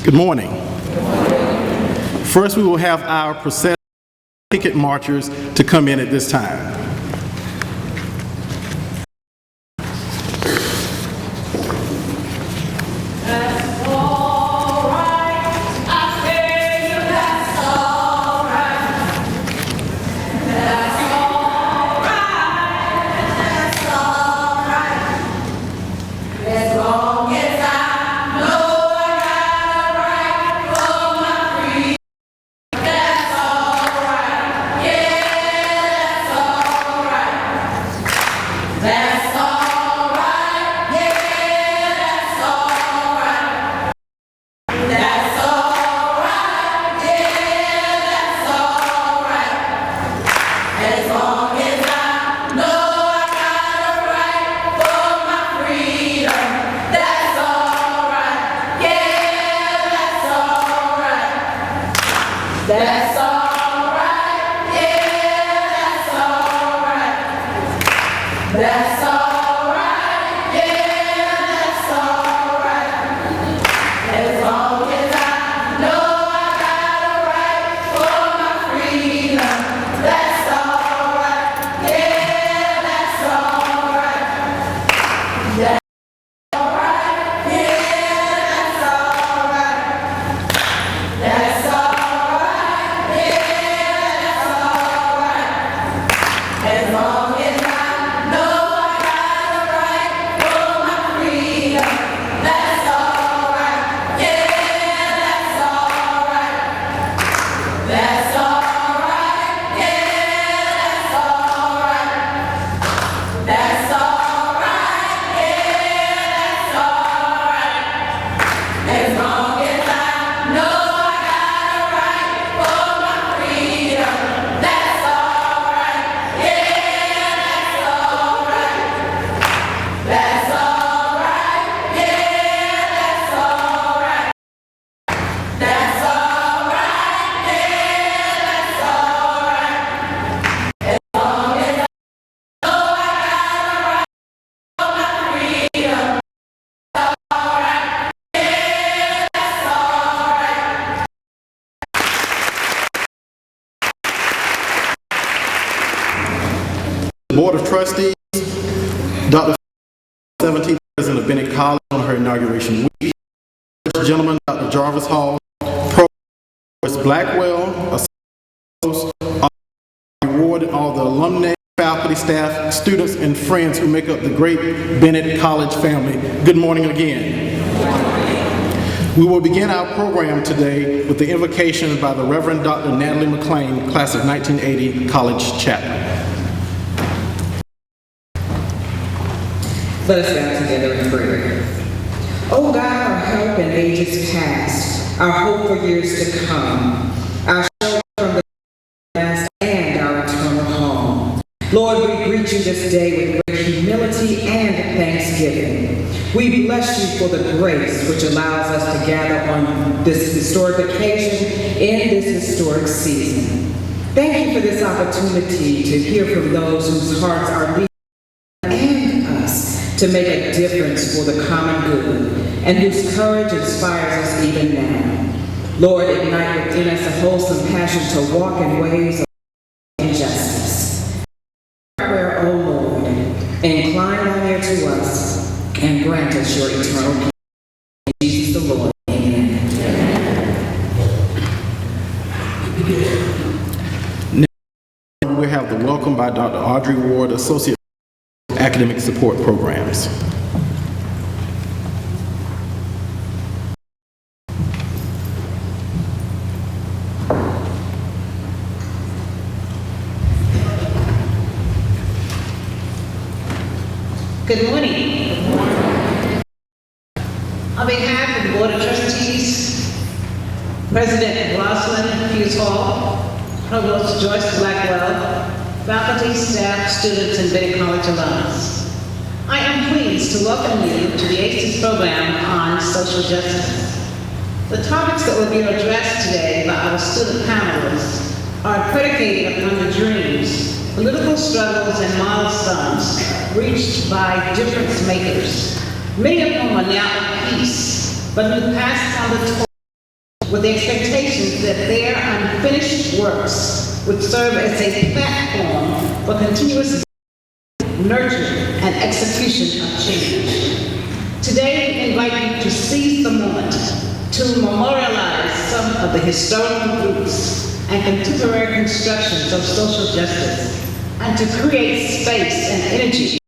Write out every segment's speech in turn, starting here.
Good morning. First, we will have our procession picket marchers to come in at this time. Board of Trustees, Dr. 17th President of Bennett College on her inauguration week. Gentlemen, Dr. Jarvis Hall, Provost Blackwell, award all the alumni, faculty, staff, students, and friends who make up the great Bennett College family. Good morning again. We will begin our program today with the invocation by the Reverend Dr. Natalie McLean, class of 1980, college chaplain. Let us bow together in prayer. O God, our help in ages past, our hope for years to come, our shelter from the past and our eternal home. Lord, we greet you this day with great humility and thanksgiving. We bless you for the grace which allows us to gather on this historic occasion in this historic season. Thank you for this opportunity to hear from those whose hearts are leading to make a difference for the common good, and whose courage inspires us even now. Lord, ignite within us a wholesome passion to walk in ways of justice. Prayer, O Lord, incline thine ear to us, and grant us your eternal peace. In Jesus the Lord, amen. Now we have the welcome by Dr. Audrey Ward, Associate Academic Support Programs. Good morning. On behalf of the Board of Trustees, President Rosalind Hughes Hall, Provost Joyce Blackwell, faculty, staff, students, and Bennett College alumnus, I am pleased to welcome you to the ACES program on social justice. The topics that will be addressed today by our student panelists are predicated upon the dreams, political struggles, and milestones reached by difference makers, many of whom are now at peace, but who passed on the torch with the expectation that their unfinished works would serve as a platform for continuous nurture and execution of change. Today, we invite you to seize the moment to memorialize some of the historical roots and contemporary constructions of social justice, and to create space and energy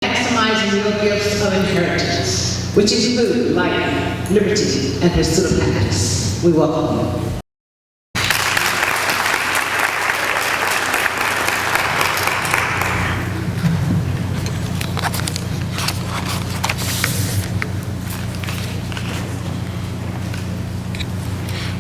maximizing your gifts of inheritance, which include life, liberty, and pursuit of happiness. We welcome you.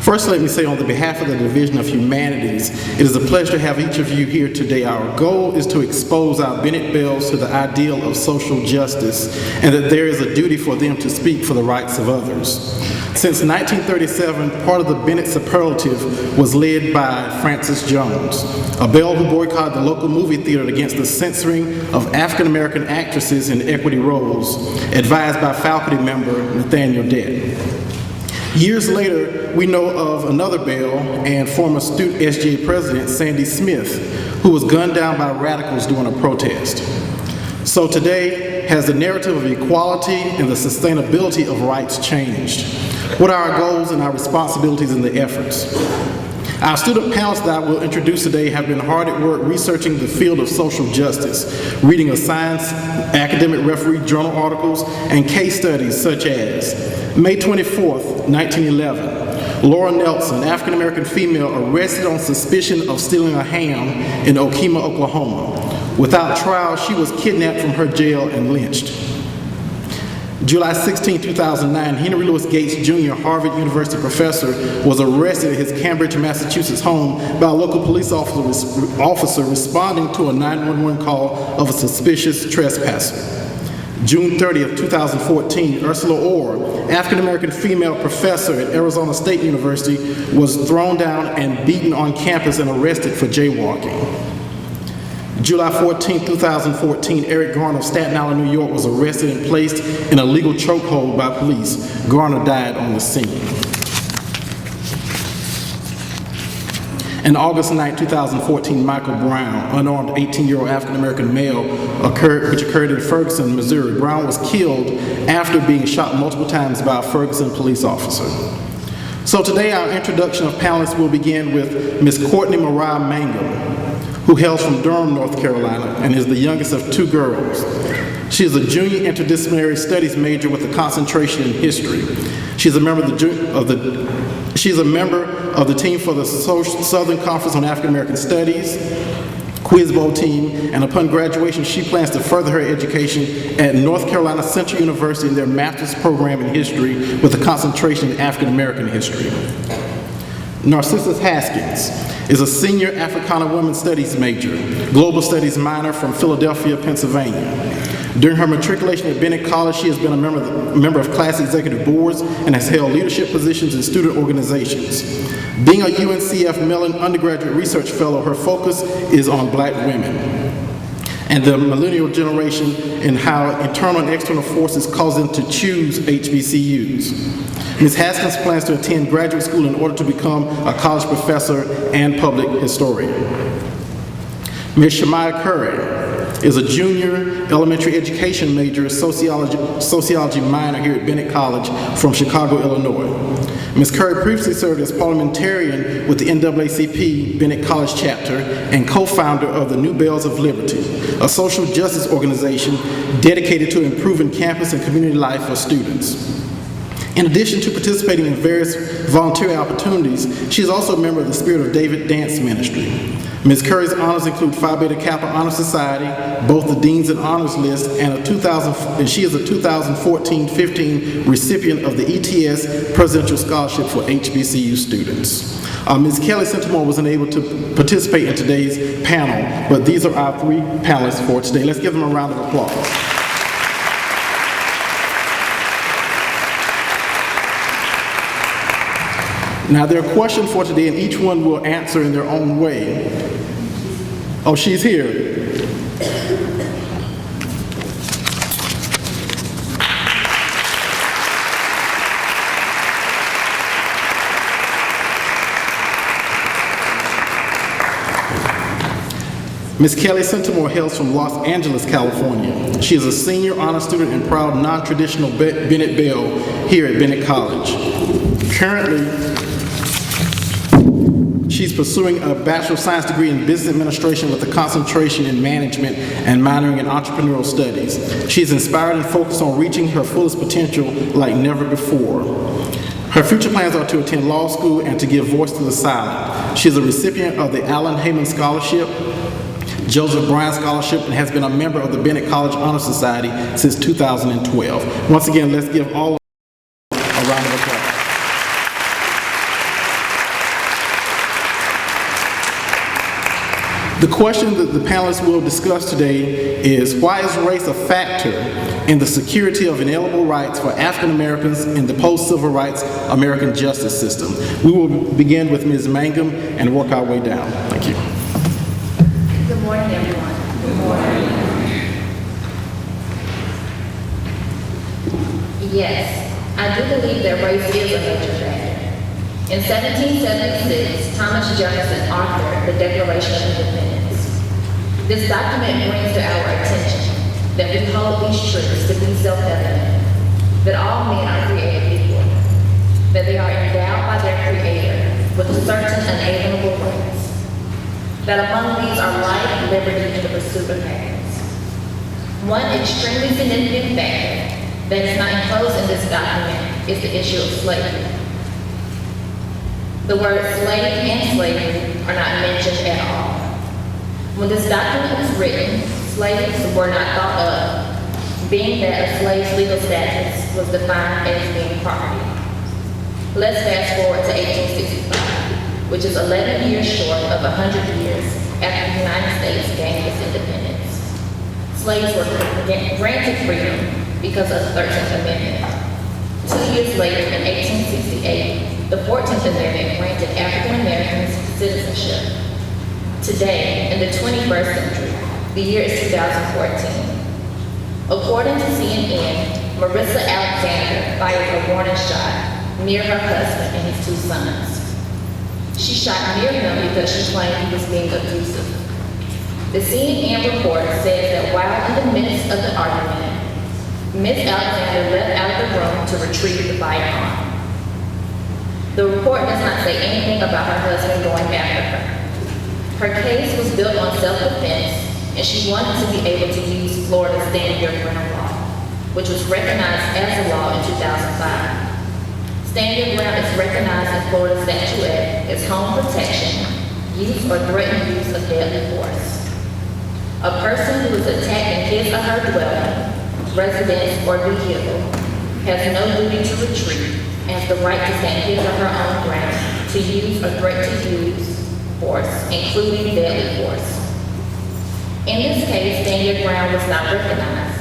First, let me say on the behalf of the Division of Humanities, it is a pleasure to have each of you here today. Our goal is to expose our Bennett Bells to the ideal of social justice and that there is a duty for them to speak for the rights of others. Since 1937, part of the Bennett superlative was led by Francis Jones, a Bell who boycotted the local movie theater against the censoring of African-American actresses in equity roles, advised by faculty member Nathaniel Dett. Years later, we know of another Bell and former student SGA president, Sandy Smith, who was gunned down by radicals during a protest. So today, has the narrative of equality and the sustainability of rights changed? What are our goals and our responsibilities in the efforts? Our student panelists that I will introduce today have been hard at work researching the field of social justice, reading of science, academic referee journal articles, and case studies such as May 24th, 1911, Laura Nelson, African-American female, arrested on suspicion of stealing a ham in Okemah, Oklahoma. Without trial, she was kidnapped from her jail and lynched. July 16, 2009, Henry Louis Gates Jr., Harvard University professor, was arrested at his Cambridge, Massachusetts home by a local police officer responding to a 911 call of a suspicious trespasser. June 30th, 2014, Ursula Orr, African-American female professor at Arizona State University, was thrown down and beaten on campus and arrested for jaywalking. July 14, 2014, Eric Garner of Staten Island, New York, was arrested and placed in a legal chokehold by police. Garner died on the scene. And August 9, 2014, Michael Brown, unarmed 18-year-old African-American male, which occurred in Ferguson, Missouri. Brown was killed after being shot multiple times by a Ferguson police officer. So today, our introduction of panelists will begin with Ms. Courtney Mariah Mangum, who hails from Durham, North Carolina, and is the youngest of two girls. She is a junior interdisciplinary studies major with a concentration in history. She's a member of the team for the Southern Conference on African American Studies, Quiz Bowl team, and upon graduation, she plans to further her education at North Carolina Central University in their master's program in history with a concentration in African American history. Narcissus Haskins is a senior Africana Women's Studies major, Global Studies minor from Philadelphia, Pennsylvania. During her matriculation at Bennett College, she has been a member of class executive boards and has held leadership positions in student organizations. Being a UNCF Mellon undergraduate research fellow, her focus is on Black women and the millennial generation and how internal and external forces cause them to choose HBCUs. Ms. Haskins plans to attend graduate school in order to become a college professor and public historian. Ms. Shemaya Curry is a junior elementary education major, sociology minor here at Bennett College from Chicago, Illinois. Ms. Curry previously served as parliamentarian with the NAACP Bennett College chapter and co-founder of the New Bells of Liberty, a social justice organization dedicated to improving campus and community life for students. In addition to participating in various volunteer opportunities, she is also a member of the Spirit of David Dance Ministry. Ms. Curry's honors include Phi Beta Kappa Honor Society, both the Deans and Honors List, and she is a 2014-15 recipient of the ETS Presidential Scholarship for HBCU students. Ms. Kelly Centimore was unable to participate in today's panel, but these are our three panelists for today. Let's give them a round of applause. Now, there are questions for today, and each one will answer in their own way. Oh, she's here. Ms. Kelly Centimore hails from Los Angeles, California. She is a senior honor student and proud non-traditional Bennett Belle here at Bennett College. Currently, she's pursuing a Bachelor of Science degree in Business Administration with a concentration in management and minoring in entrepreneurial studies. She is inspired and focused on reaching her fullest potential like never before. Her future plans are to attend law school and to give voice to the silent. She is a recipient of the Allen Heyman Scholarship, Joseph Bryan Scholarship, and has been a member of the Bennett College Honor Society since 2012. Once again, let's give all of them a round of applause. The question that the panelists will discuss today is, why is race a factor in the security of inalienable rights for African Americans in the post-civil rights American justice system? We will begin with Ms. Mangum and work our way down. Thank you. Good morning, everyone. Good morning. Yes, I do believe that race is a major factor. In 1776, Thomas Jefferson authored the Declaration of Independence. This document brings to our attention that we hold these truths to be self-evident, that all men are created equal, that they are endowed by their Creator with certain unalienable rights, that among these are life, liberty, and the pursuit of happiness. One extremely significant factor that is not enclosed in this document is the issue of slavery. The words slave and slavery are not mentioned at all. When this document was written, slaves were not thought of, being that a slave's legal status was defined as being property. Let's fast forward to 1865, which is 11 years short of 100 years after the United States gained its independence. Slaves were granted freedom because of the 13th Amendment. 2 years later, in 1868, the 14th Amendment granted African Americans citizenship. Today, in the 21st century, the year is 2014. According to CNN, Marissa Alexander fired a warning shot near her husband and his 2 sons. She shot near him because she claimed he was being abusive. The CNN report says that while in the midst of the argument, Ms. Alexander left out of the room to retrieve the firearm. The report does not say anything about her husband going after her. Her case was built on self-defense, and she wanted to be able to use Florida's Stand Your Ground law, which was recognized as a law in 2005. Stand Your Ground is recognized in Florida's statute as home protection, use or threatened use of deadly force. A person who is attacked in his or her dwelling, residence, or vehicle has no duty to retreat and has the right to stand his or her own ground to use or threat to use force, including deadly force. In this case, Stand Your Ground was not recognized,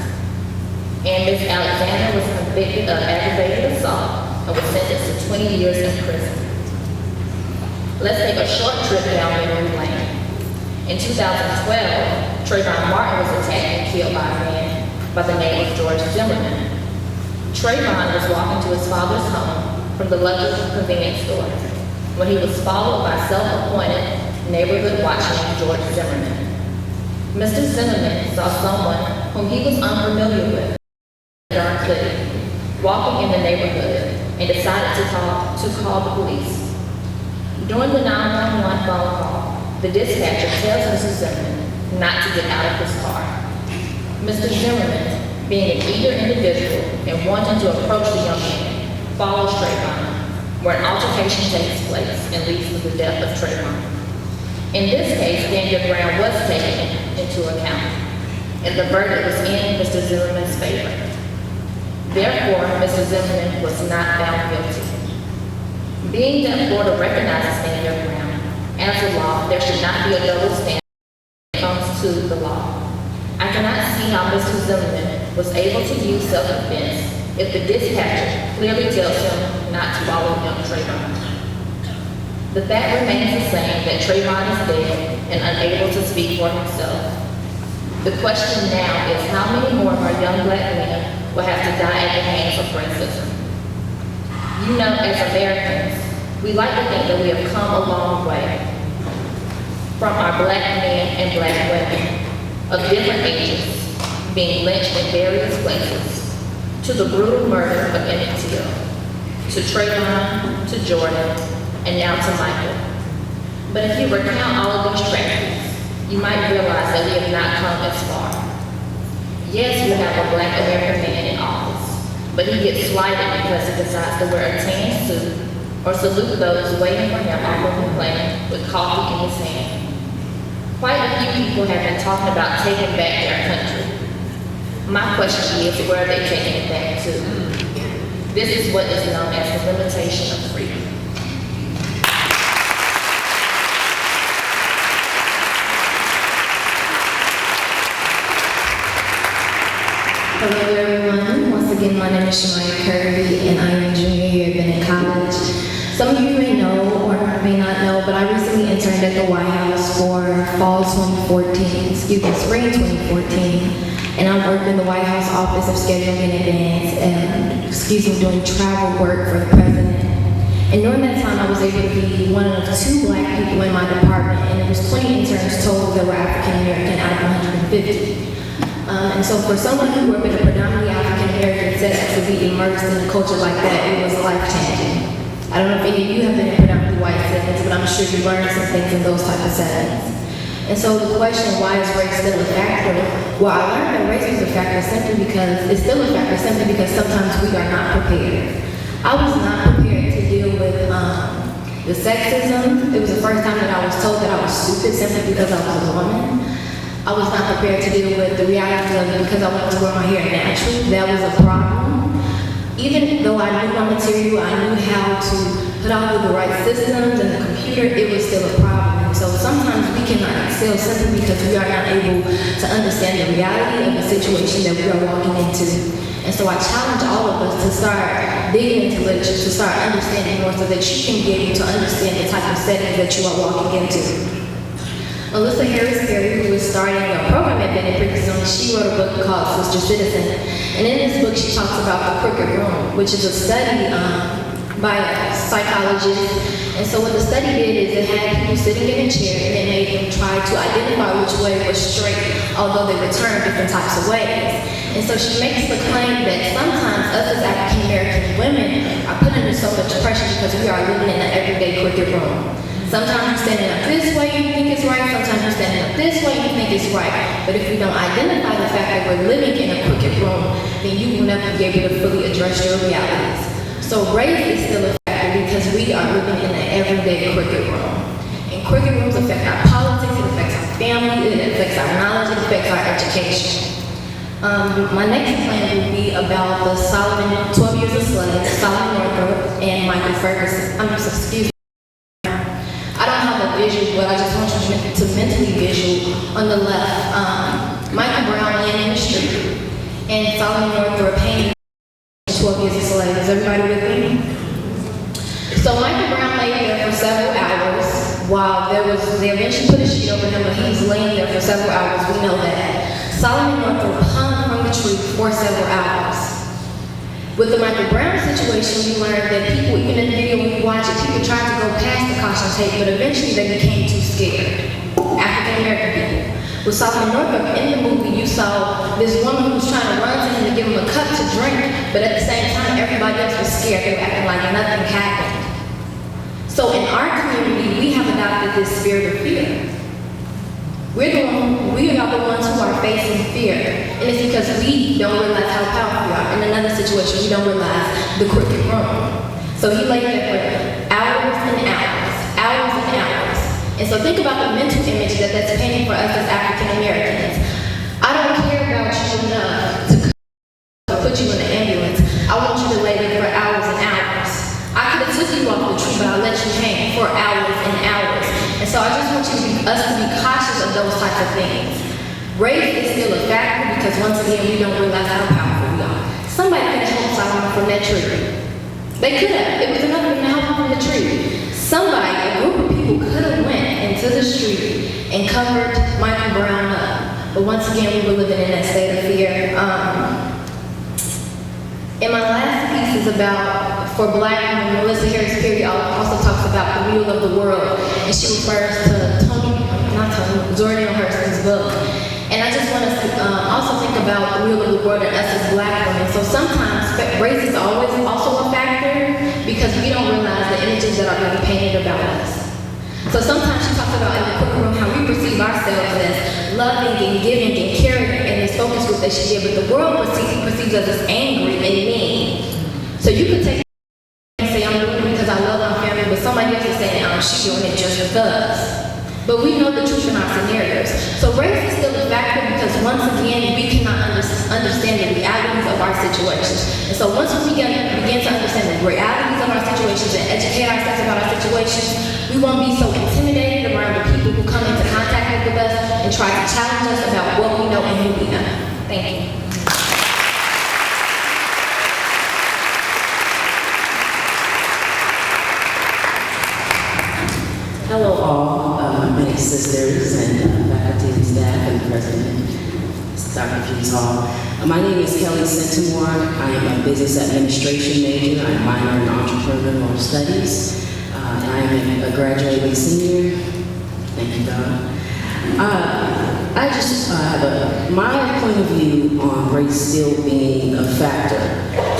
and Ms. Alexander was convicted of aggravated assault and was sentenced to 20 years in prison. Let's take a short trip down memory lane. In 2012, Trayvon Martin was attacked and killed by a man by the name of George Zimmerman. Trayvon was walking to his father's home from the local convenience store when he was followed by self-appointed neighborhood watchman George Zimmerman. Mr. Zimmerman saw someone whom he was unfamiliar with during City, walking in the neighborhood, and decided to call the police. During the 911 phone call, the dispatcher tells Mr. Zimmerman not to get out of his car. Mr. Zimmerman, being an eager individual and wanting to approach the young man, follows Trayvon, where an altercation takes place and leads to the death of Trayvon. In this case, Stand Your Ground was taken into account, and the verdict was in Mr. Zimmerman's favor. Therefore, Mr. Zimmerman was not found guilty. Being that Florida recognizes Stand Your Ground as a law, there should not be a double standard when it comes to the law. I cannot see how Mr. Zimmerman was able to use self-defense if the dispatcher clearly tells him not to follow young Trayvon. The fact remains the same that Trayvon is dead and unable to speak for himself. The question now is how many more of our young black men will have to die at the hands of racism? You know, as Americans, we like to think that we have come a long way. from our black men and black women of different ages being lynched in various places, to the brutal murder of Emmett Till, to Trayvon, to Jordan, and now to Michael. But if you recount all of these tragedies, you might realize that we have not come as far. Yes, we have a black American man in office, but he gets slighted because he decides to wear a tan suit or salute those waiting for him on the plane with coffee in his hand. Quite a few people have been talking about taking back their country. My question is, where are they taking it back to? This is what is known as the limitation of freedom. Hello everyone, once again my name is Shemaya Kirby and I am a junior here at Bennett College. Some of you may know or may not know, but I recently interned at the White House for fall 2014, spring 2014. And I worked in the White House Office of Scheduling in Advance and, doing travel work for the President. And during that time I was able to be one of 2 black people in my department, and there was 20 interns total that were African American out of 150. And so for someone who grew up in a predominantly African-American setting to be immersed in a culture like that, it was life-changing. I don't know if any of you have been in predominantly white settings, but I'm sure you learned some things in those type of settings. And so the question, why is race still a factor? Well, I learned that race was a factor simply because, it's still a factor simply because sometimes we are not prepared. I was not prepared to deal with the sexism. It was the first time that I was told that I was stupid simply because I was a woman. I was not prepared to deal with the reality of it because I wanted to wear my hair naturally. That was a problem. Even though I knew my material, I knew how to put all of the right systems and the computer, it was still a problem. So sometimes we cannot excel simply because we are not able to understand the reality of the situation that we are walking into. And so I challenge all of us to start digging into literature, to start understanding more so that you can be able to understand the type of settings that you are walking into. Alyssa Harris Perry, who is starting a program at Bennett pretty soon, she wrote a book called Sister Citizen. And in this book, she talks about the crooked room, which is a study by a psychologist. And so what the study did is it had people sitting in a chair and it made them try to identify which way was straight, although they were turned different types of ways. And so she makes the claim that sometimes us as African American women are put under so much pressure because we are living in the everyday crooked room. Sometimes you're standing up this way, you think it's right. Sometimes you're standing up this way, you think it's right. But if we don't identify the fact that we're living in a crooked room, then you will never be able to fully address your realities. So race is still a factor because we are living in an everyday crooked room. And crooked rooms affect our politics, it affects our family, it affects our knowledge, it affects our education. My next plan will be about the 12 years a slave, Solomon Northup and Michael Ferguson. I don't have a visual, but I just want you to mentally visual. On the left, Michael Brown laying in the street, and Solomon Northup hanging 12 years a slave. Is everybody with me? So Michael Brown lay there for several hours while they eventually put a sheet over him, but he was laying there for several hours. We know that. Solomon Northup hung from the tree for several hours. With the Michael Brown situation, we learned that people, even in the video when you watch it, people tried to go past the caution tape, but eventually they became too scared. African American people. With Solomon Northup, in the movie, you saw this woman who was trying to run to him to give him a cup to drink, but at the same time, everybody else was scared. They were acting like nothing happened. So in our community, we have adopted this spirit of fear. We are the ones who are facing fear. And it's because we don't realize how powerful we are. In another situation, we don't realize the crooked room. So he lay there for hours and hours, hours and hours. And so think about the mental image that's painting for us as African Americans. I don't care about you enough to put you in the ambulance. I want you to lay there for hours and hours. I could have took you off the tree, but I let you hang for hours and hours. And so I just want us to be cautious of those types of things. Race is still a factor because once again, we don't realize how powerful we are. Somebody could have helped Solomon from that tree. They could have. It was enough for them to help him from the tree. Somebody, a group of people could have went into the street and covered Michael Brown up. But once again, we were living in that state of fear. And my last piece is about, for Black women, Melissa Harris Perry also talks about the wheel of the world. And she refers to Toni will of the world and us as Black women. So sometimes race is always also a factor because we don't realize the images that are being painted about us. So sometimes she talks about in the courtroom how we perceive ourselves as loving and giving and caring in this focus group that she did, but the world perceives us as angry and mean. So you could take and say, I'm doing it because I love my family, but somebody else is saying, she's doing it just because. But we know the truth in our scenarios. So race is still a factor because once again, we cannot understand the realities of our situations. And so once we begin to understand the realities of our situations and educate ourselves about our situations, we won't be so intimidated around the people who come into contact with us and try to challenge us about what we know and who we know. Thank you. Hello all, many sisters and faculty and staff and President Dr. Hughes Hall. My name is Kelly Centimore. I am a business administration major. I'm a minor in entrepreneurial studies. And I am a graduating senior. Thank you, Don. I just have my point of view on race still being a factor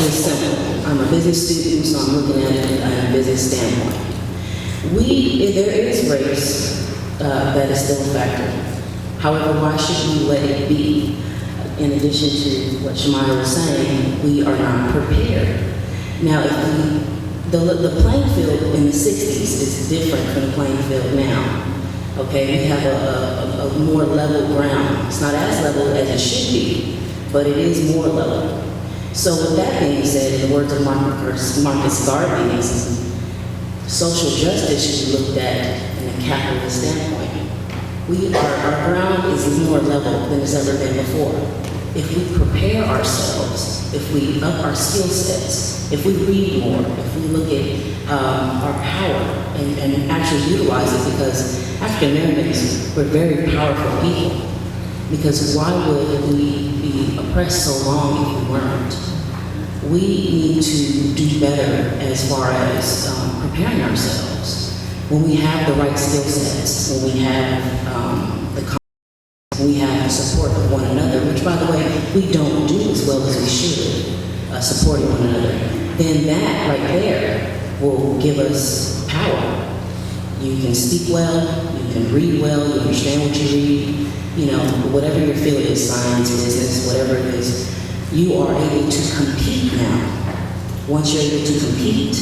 is simple. I'm a business student, so I'm looking at it in a business standpoint. There is race that is still a factor. However, why should we let it be? In addition to what Shamaya was saying, we are not prepared. Now, if the playing field in the 60s is different from the playing field now. Okay, we have a more level ground. It's not as level as it should be, but it is more level. So with that being said, in the words of Marcus Garvey, social justice should be looked at in a capitalist standpoint. Our ground is more level than it's ever been before. If we prepare ourselves, if we up our skill sets, if we read more, if we look at our power and actually utilize it, because African Americans, we're very powerful people. Because why would we be oppressed so long if we weren't? We need to do better as far as preparing ourselves. When we have the right skill sets, when we have we have the support of one another, which by the way, we don't do as well as we should, supporting one another, then that right there will give us power. You can speak well, you can read well, you understand what you read, whatever your field is, science, business, whatever it is, you are able to compete now. Once you're able to compete,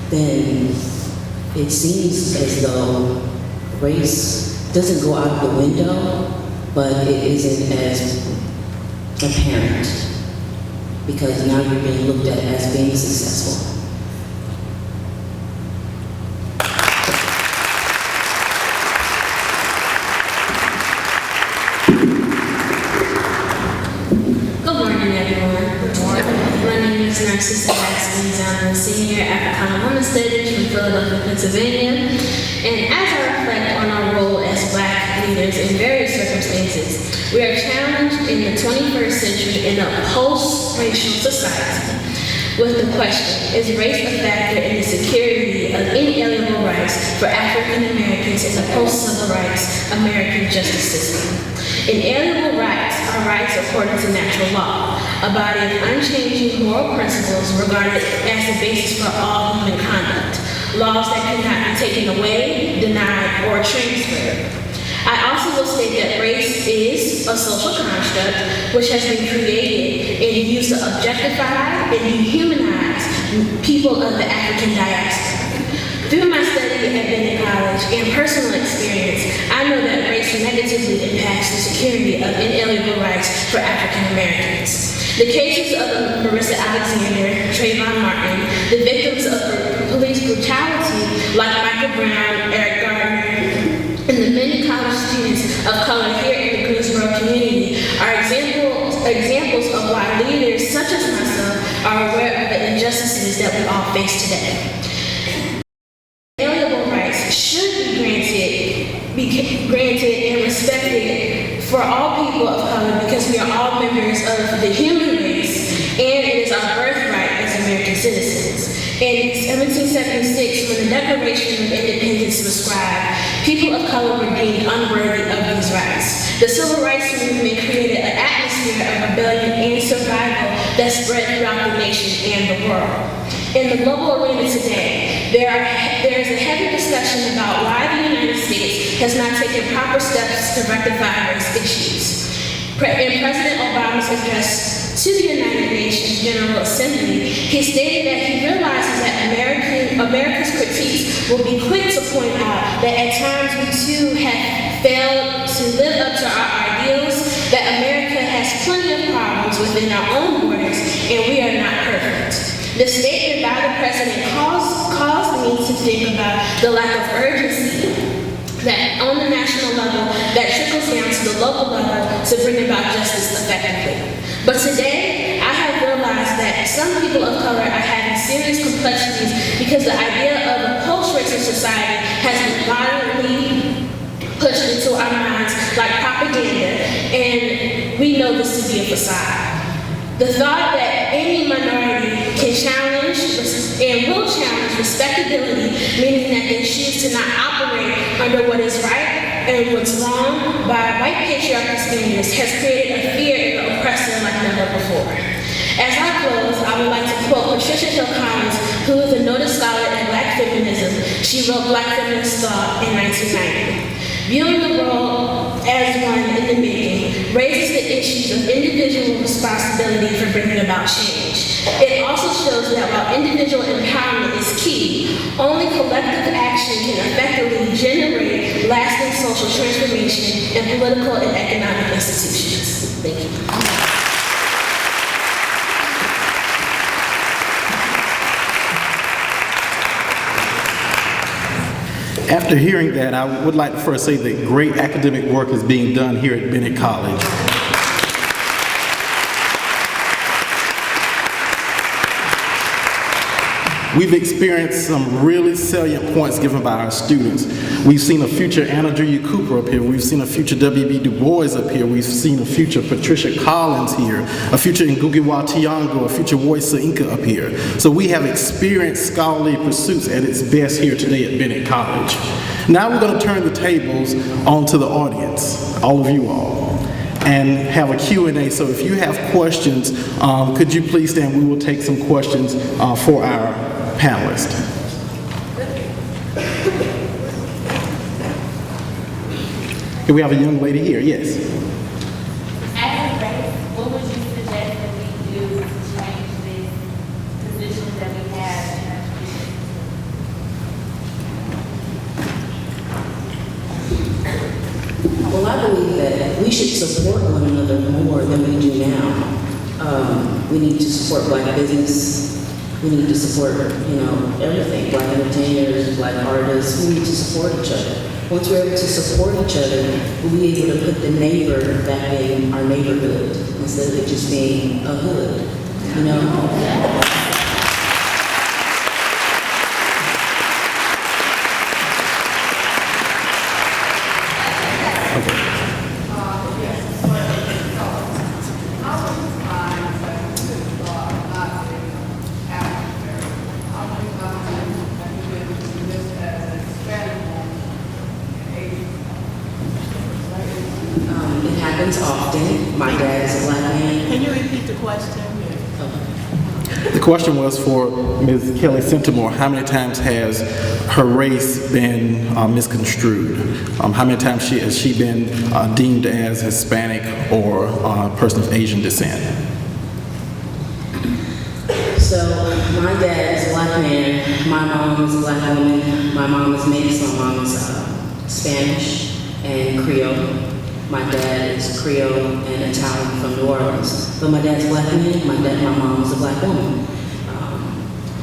then it seems as though race doesn't go out of the window, but it isn't as apparent because now you're being looked at as being successful. I'm a senior at Africana Women's Studies from Philadelphia, Pennsylvania. And as I reflect on our role as Black leaders in various circumstances, we are challenged in the 21st century in a post-racial society with the question, is race a factor in the security of inalienable rights for African Americans in the post-civil rights American justice system? Inalienable rights are rights according to natural law, a body of unchanging moral principles regarded as the basis for all human conduct, laws that cannot be taken away, denied, or transferred. I also will state that race is a social construct which has been created and used to objectify and dehumanize people of the African diaspora. Through my study at Bennett College and personal experience, I know that race negatively impacts the security of inalienable rights for African Americans. The cases of Marissa Alexander, Trayvon Martin, the victims of police brutality like Michael Brown, Eric Gardner, and the many college students of color here in the Greensboro community are examples of why leaders such as myself are aware of the injustices that we all face today. Inalienable rights should be granted and respected for all people of color because we are all members of the human race and it is our birthright as American citizens. In 1776, when the Declaration of Independence was scribed, people of color were deemed unworthy of these rights. The Civil Rights Movement created an atmosphere of rebellion that spread throughout the nation and the world. In the global arena today, there is a heavy discussion about why the United States has not taken proper steps to rectify race issues. In President Obama's address to the United Nations General Assembly, he stated that he realizes that America's critiques will be quick to point out that at times we too have failed to live up to our ideals, that America has plenty of problems within our own borders, and we are not perfect. The statement by the president caused me to think about the lack of urgency that on the national level that trickles down to the local level to bring about justice effectively. But today, I have realized that some people of color are having serious complexities because the idea of a post-racist society has been violently pushed into our minds like propaganda, and we know this to be a facade. The thought that any minority can challenge and will challenge respectability, meaning that they choose to not operate under what is right and what's wrong by white patriarchal standards, has created a fear in the oppressor like never before. As I close, I would like to quote Patricia Hill Collins, who is a noted scholar in Black feminism. She wrote Black Feminist Thought in 1990. Viewing the world as one in the making raises the issues of individual responsibility for bringing about change. It also shows that while individual empowerment is key, only collective action can effectively generate lasting social transformation in political and economic institutions. Thank you. After hearing that, I would like to first say that great academic work is being done here at Bennett College. We've experienced some really salient points given by our students. We've seen a future Anna Julia Cooper up here. We've seen a future W.B. Du Bois up here. We've seen a future Patricia Collins here, a future Ngugi wa Thiong'o, a future Royce Inca up here. So we have experienced scholarly pursuits at its best here today at Bennett College. Now we're going to turn the tables onto the audience, all of you all, and have a Q&A. So if you have questions, could you please stand? We will take some questions for our panelist. Here we have a young lady here, yes. As a race, what would you suggest that we do to change this position that we have in our community? Well, I believe that we should support one another more than we do now. We need to support Black business. We need to support, everything. Black entertainers, Black artists. We need to support each other. Once we're able to support each other, we'll be able to put the neighbor back in our neighborhood instead of it just being a hood, Often. My dad is a Black man. Can you repeat the question? The question was for Ms. Kelly Centimore. How many times has her race been misconstrued? How many times has she been deemed as Hispanic or a person of Asian descent? So, my dad is a Black man. My mom is a Black woman. My mom is mixed. My mom is Spanish and Creole. My dad is Creole and Italian from New Orleans. But my dad's Black man, my mom is a Black woman.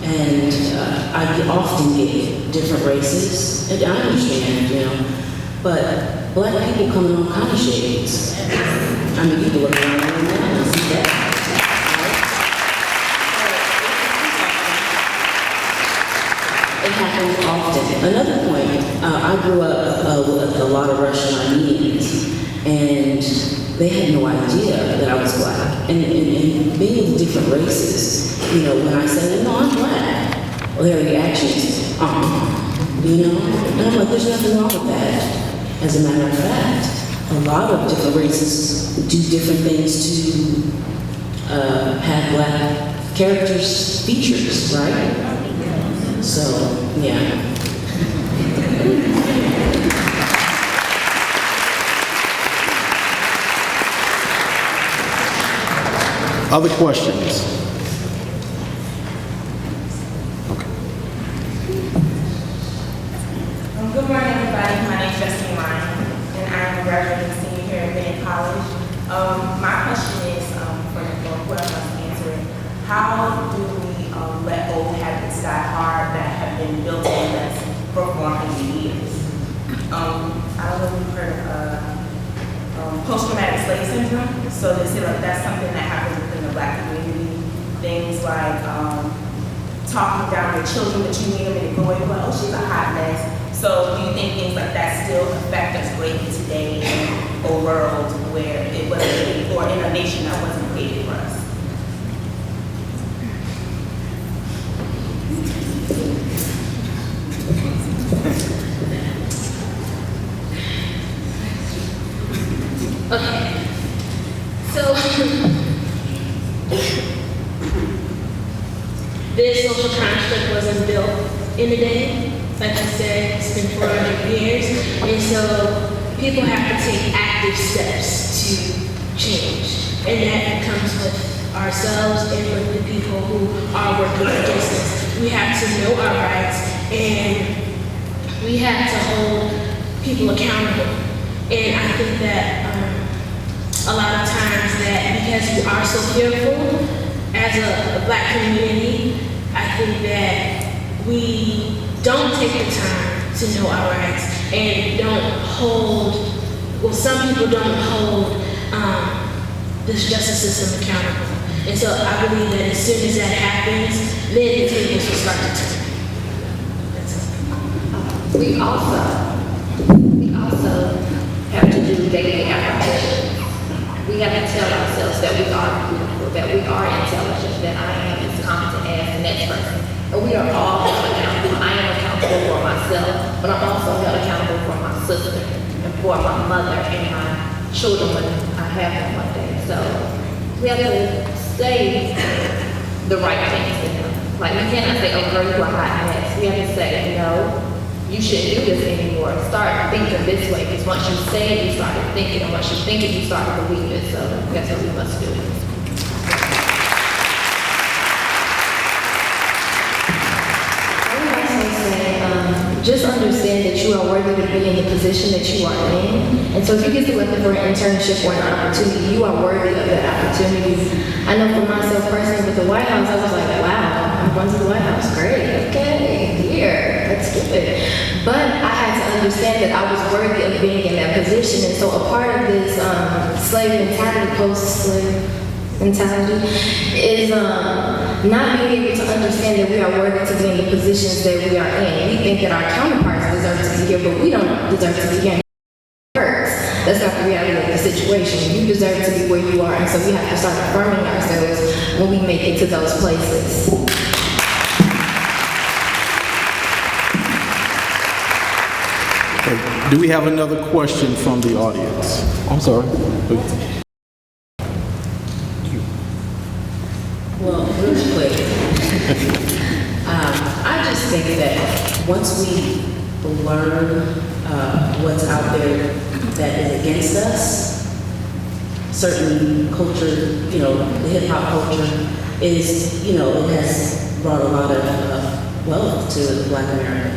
I often get different races, and I understand, but Black people come in all kind of shades. I mean, you can look around and see that. It happens often. Another point, I grew up with a lot of Russian Armenians. And they had no idea that I was Black. And being of different races, when I say, no, I'm Black, well, their reactions, and I'm like, there's nothing wrong with that. As a matter of fact, a lot of different races do different things to have Black characters features, right? So, yeah. Other questions? Good morning, everybody. My name is Justine Ryan, and I am a graduating senior here at Bennett College. My question is for whoever wants to answer it. How do we let old habits die hard that have been built in us for 400 years? I don't know if you've heard of post-traumatic slave syndrome. So they say like that's something that happens within the Black community. Things like talking down your children that you meet them and they go away, well, oh, she's a hot mess. So do you think things like that still affect us greatly today in a world where it wasn't created, or in a nation that wasn't created for us? Okay. So this social construct wasn't built in a day. Like I said, it's been 400 years. And so people have to take active steps to change. And that comes with ourselves and with the people who are working against us. We have to know our rights, and we have to hold people accountable. And I think that a lot of times that because we are so fearful as a Black community, I think that we don't take the time to know our rights and don't hold, well, some people don't hold this justice system accountable. And so I believe that as soon as that happens, then the tables will start to turn. We also have to do daily affirmations. We have to tell ourselves that we are beautiful, that we are intelligent, that I am as competent as the next person. And we are all held accountable. I am accountable for myself, but I'm also held accountable for my sister and for my mother and my children when I have them one day. So we have to say the right things to them. Like, we cannot say, oh girl, you a hot mess. We have to say, no, you shouldn't do this anymore. Start thinking this way, because once you say it, you start thinking, and once you think it, you start believing it. So that's what we must do. Just understand that you are worthy to be in the position that you are in. And so if you get selected for an internship or an opportunity, you are worthy of that opportunity. I know for myself personally with the White House, I was like, wow, I'm going to the White House, great, okay, here, let's do it. But I had to understand that I was worthy of being in that position. And so a part of this slave mentality, post-slave mentality, is not being able to understand that we are worthy to be in the positions that we are in. We think that our counterparts deserve to be here, but we don't deserve to be here. That's not the reality of the situation. You deserve to be where you are, and so we have to start affirming ourselves when we make it to those places. Okay. Do we have another question from the audience? I'm sorry. Well, really quick, I just think that once we learn what's out there that is against us, certain culture, the hip hop culture is, it has brought a lot of wealth to Black America.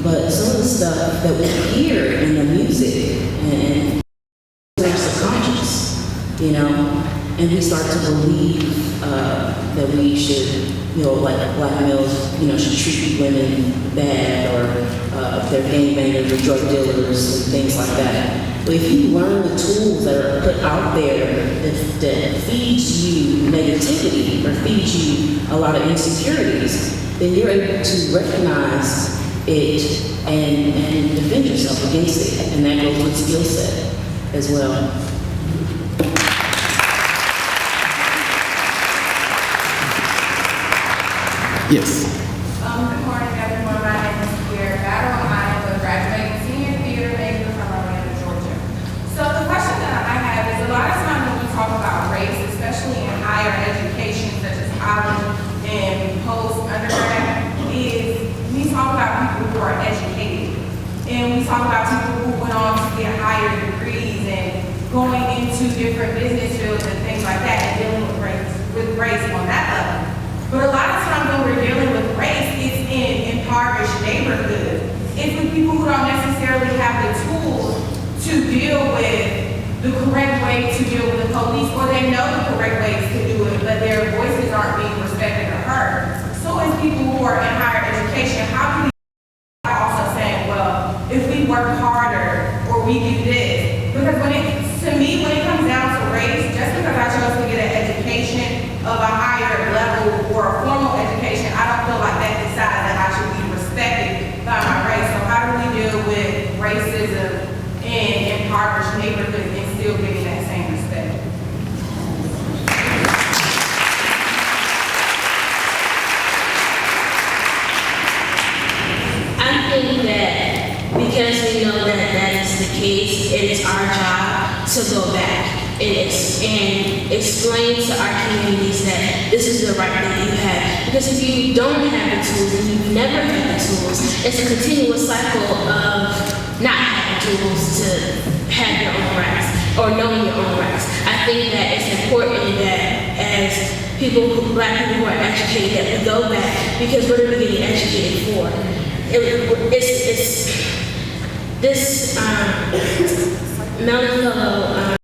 But some of the stuff that we hear in the music and their subconscious, and we start to believe that we should, like Black males, should treat women bad, or they're gangbangers or drug dealers and things like that. But if you learn the tools that are put out there that feeds you negativity or feeds you a lot of insecurities, then you're able to recognize it and defend yourself against it. And that goes with skill set as well. Yes. Good morning, everyone. My name is Kiera Battle. I am a graduating senior theater major from Atlanta, Georgia. So the question that I have is, a lot of times when we talk about race, especially we talk about people who went on to get higher degrees and going into different business fields and things like that and dealing with race on that level. But a lot of times when we're dealing with race, it's in impoverished neighborhoods. It's with people who don't necessarily have the tools to deal with the correct way to deal with the police, or they know the correct ways to do it, but their voices aren't being respected or heard. So as people who are in higher education, how can we also saying, well, if we work harder or we do this? Because when it comes down to race, just because I chose to get an education of a higher level or a formal education, I don't feel like that decides that I should be respected by my race. So how do we deal with racism in impoverished neighborhoods and still getting that same respect? I think that because we know that that is the case, it is our job to go back and explain to our communities that this is the right that you have. Because if you don't have the tools and you've never had the tools, it's a continuous cycle of not having tools to have your own rights or knowing your own rights. I think that it's important that as people, Black people who are educated, that we go back, because what are we getting educated for? It's this Melanie Fellow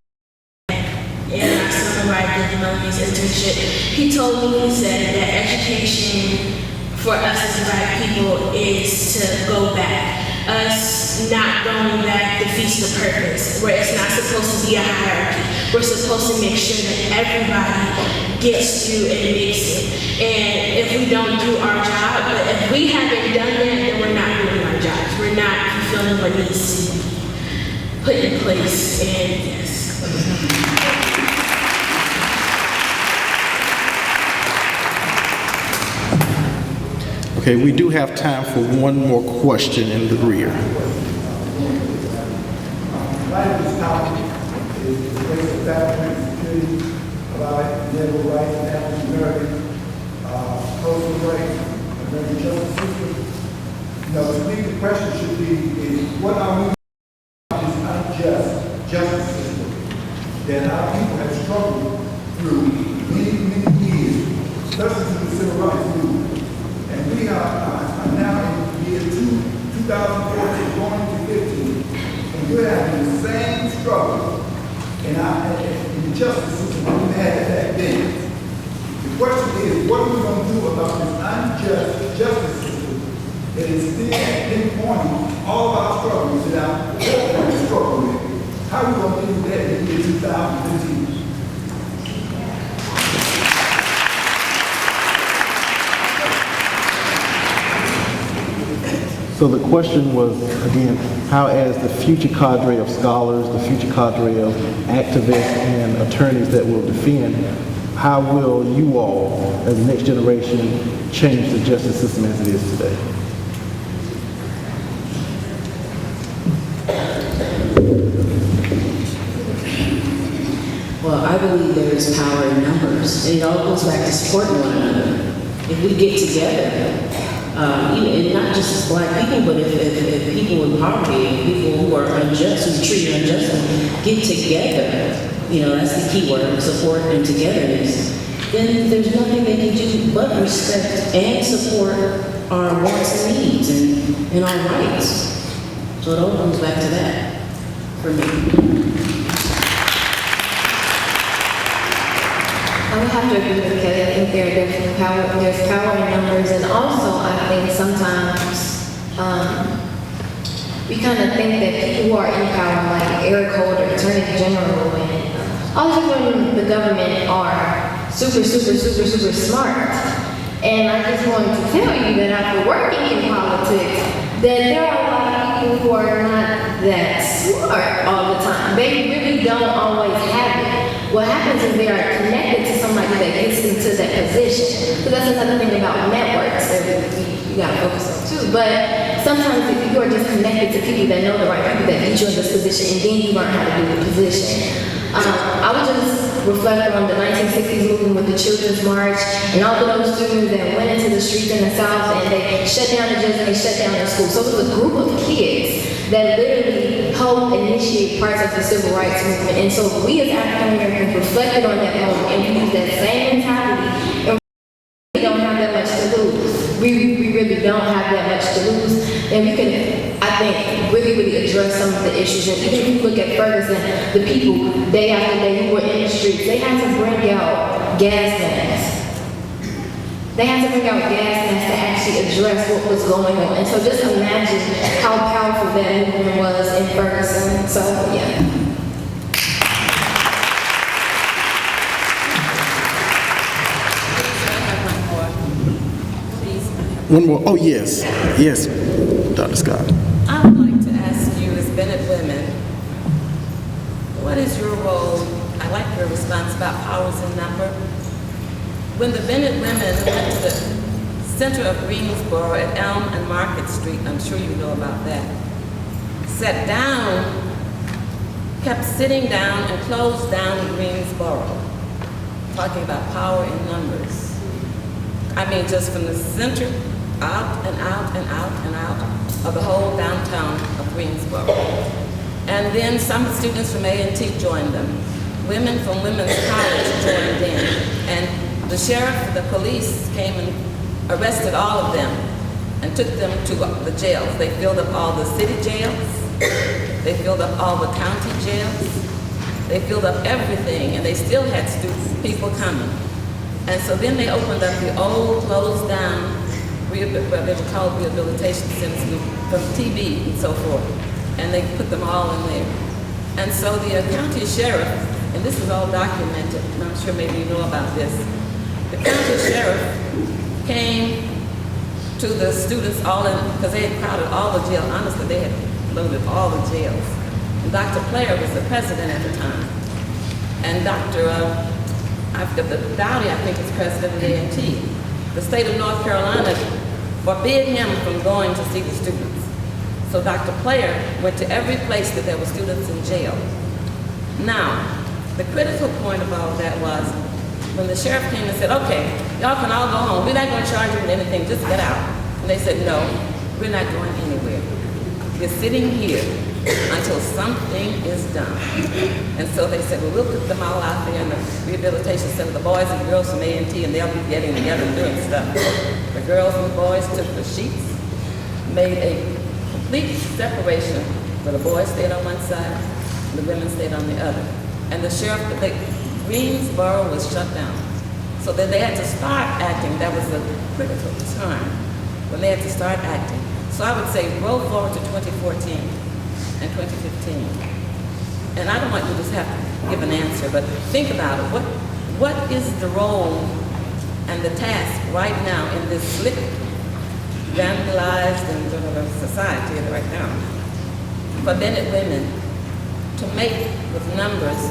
in our summer where I did the Melanie's internship. He told me, he said that education for us as Black people is to go back. Us not going back defeats the purpose, where it's not supposed to be a hierarchy. We're supposed to make sure that everybody gets through and makes it. And if we don't do our job, but if we haven't done that, then we're not doing our jobs. We're not fulfilling what needs to be put in place. And yes. Okay, we do have time for one more question in the rear. My name is Tom. It's the place of family and security, about civil rights, African American, social rights, American justice system. You know, to me, the question should be is what are we doing this unjust justice system that our people have struggled through many years, especially through the civil rights movement. And we are now in year 2014, going to 15, and we're having the same struggle in the justice system that we had back then. The question is, what are we going to do about this unjust justice system that is still pinpointing all of our struggles that our children struggle with? How are we going to do that in the year 2015? So the question was, again, how as the future cadre of scholars, the future cadre of activists and attorneys that will defend, how will you all, as the next generation, change the justice system as it is today? Well, I believe there is power in numbers, and it all goes back to supporting one another. If we get together, and not just as Black people, but if people in poverty and people who are unjust, who are treated unjustly, get together, you know, that's the key word, support and togetherness, then there's nothing they can do but respect and support our wants and needs and our rights. So it all comes back to that for me. I would have to agree with Kelly. I think there's power in numbers, and also I think sometimes we kind of think that people who are in power, like Eric Holder, Attorney General, and all the people in the government are super smart. And I just wanted to tell you that after working in politics, that there are a lot of people who are not that smart all the time. They really don't always have it. What happens is they are connected to somebody that gets them to that position. So that's another thing about networks that you gotta focus on too. But sometimes if you are just connected to people that know the right people that get you in this position, and then you learn how to do the position. I would just reflect on the 1960s movement with the Children's March and all of those students that went into the streets in the South and they shut down the jails and they shut down the schools. So it was a group of kids that literally helped initiate parts of the civil rights movement. And so we as African Americans reflected on that moment and we used that same mentality, and we don't have that much to lose. We really don't have that much to lose. And we can, I think, really address some of the issues. And even if you look at Ferguson, the people, day after day, who were in the streets, they had to bring out gas masks. They had to bring out gas masks to actually address what was going on. And so just imagine how powerful that movement was in Ferguson. So, yeah. One more. Oh, yes. Yes, Dr. Scott. I would like to ask you, as Bennett women, what is your role? I like your response about powers in number. When the Bennett women went to the center of Greensboro at Elm and Market Street, I'm sure you know about that, sat down, kept sitting down and closed down Greensboro, talking about power in numbers. I mean, just from the center, out and out and out and out of the whole downtown of Greensboro. And then some students from A&T joined them. Women from Women's College joined in. And the sheriff, the police came and arrested all of them and took them to the jails. They filled up all the city jails. They filled up all the county jails. They filled up everything, and they still had people coming. And so then they opened up the old, closed down, what they were called rehabilitation centers from TB and so forth. And they put them all in there. And so the county sheriff, and this is all documented, and I'm sure maybe you know about this, the county sheriff came to the students all in, because they had crowded all the jails. Honestly, they had loaded all the jails. And Dr. Player was the president at the time. And Dr. Dowdy, I think, is president of A&T. The state of North Carolina forbid him from going to see the students. So Dr. Player went to every place that there were students in jail. Now, the critical point of all that was when the sheriff came and said, okay, y'all can all go home. We're not going to charge you with anything, just get out. And they said, no, we're not going anywhere. You're sitting here until something is done. And so they said, well, we'll put them all out there in the rehabilitation center, the boys and girls from A&T, and they'll be getting together and doing stuff. The girls and the boys took the sheets, made a complete separation where the boys stayed on one side and the women stayed on the other. And the sheriff, Greensboro was shut down. So then they had to start acting. That was a critical time when they had to start acting. So I would say roll forward to 2014 and 2015. And I don't want you to just have to give an answer, but think about it. What is the role and the task right now in this slick, vandalized and society right now for Bennett women to make with numbers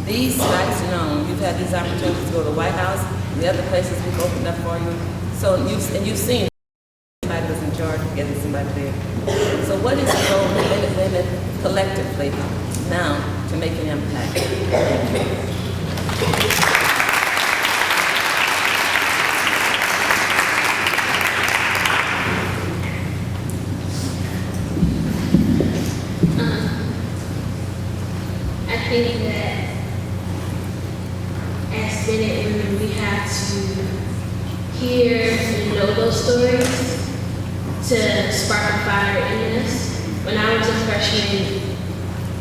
these sites known? You've had these opportunities to go to the White House, the other places we've opened up for you. So you've seen somebody was in charge of getting somebody there. So what is the role of Bennett women collectively now to make an impact? I think that as Bennett women, we have to hear and know those stories to spark a fire in us. When I was a freshman,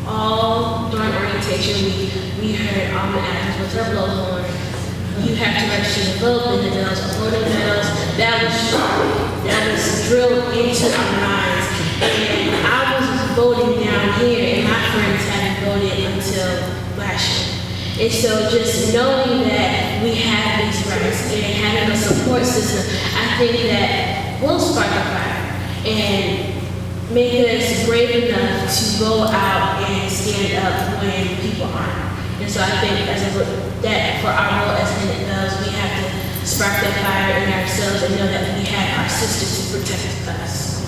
all during orientation, we heard all the actors with their blowhorn. You have to register to vote, and then there was voting medals. That was drilled into our minds. And I was voting down here, and my friends hadn't voted until last year. And so just knowing that we have these rights and having a support system, I think that will spark a fire and make us brave enough to go out and stand up when people aren't. And so I think that for our role as Bennett girls, we have to spark that fire in ourselves and know that we have our sisters to protect us.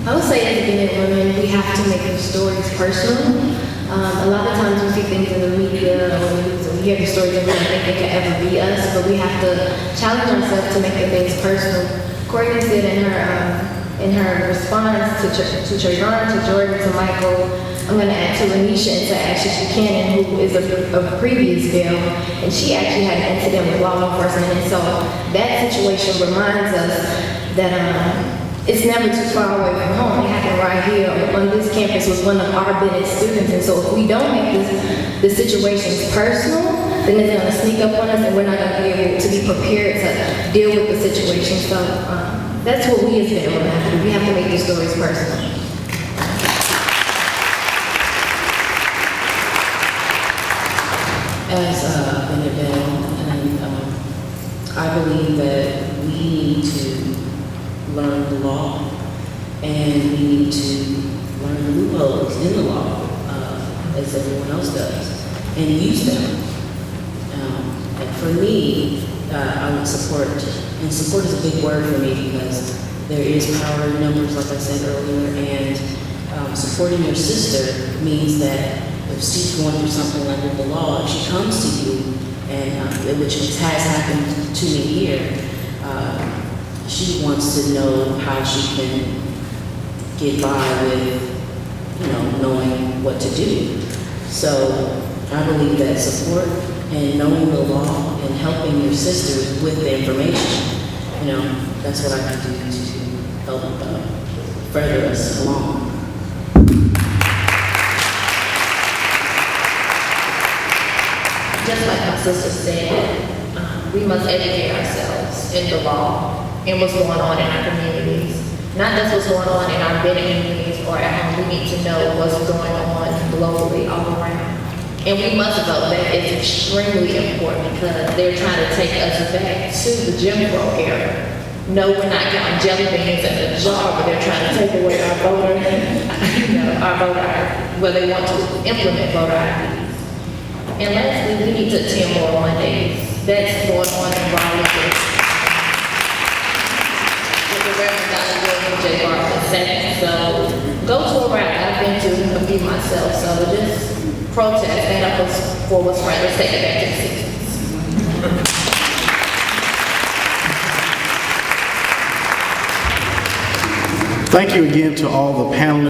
I would say as Bennett women, we have to make the stories personal. A lot of times we see things in the media or we use we hear the stories and we don't think it could ever be us, but we have to challenge ourselves to make the things personal. Courtney said in her response to Trayvon, to Jordan, to Michael, I'm going to add to Lanisha and to Ashley Buchanan, who is a previous bill, and she actually had an incident with law enforcement, and so that situation reminds us that it's never too far away from home. It happened right here on this campus with one of our Bennett students, and so if we don't make the situations personal, then it's going to sneak up on us and we're not going to be able to be prepared to deal with the situation. So that's what we as Bennett women have to do. We have to make these stories personal. As Bennett Bell, and I believe that we need to learn the law, and we need to learn the loopholes in the law, as everyone else does, and use them. And for me, I would support, and support is a big word for me because there is power in numbers, like I said earlier, and supporting your sister means that if she's going through something under the law, if she comes to you, and which has happened to me here, she wants to know how she can get by with, knowing what to do. So I believe that support and knowing the law and helping your sisters with the information, that's what I can do to help further us along. Just like my sister said, we must educate ourselves in the law and what's going on in our communities. Not just what's going on in our Bennett communities or at home. We need to know what's going on globally all around. And we must know that it's extremely important because they're trying to take us back to the Jim Crow era. No, we're not counting jelly beans in the jar, but they're trying to take away our voter, where they want to implement voter IDs. And lastly, we need to attend more Mondays. That's going on in Raleigh with the Reverend Dr. William J. Bartlett II. So go to a rally. I've been to a few myself. So just protest, stand up for what's right. Let's take it back to the 60s. Thank you again to all the panelists.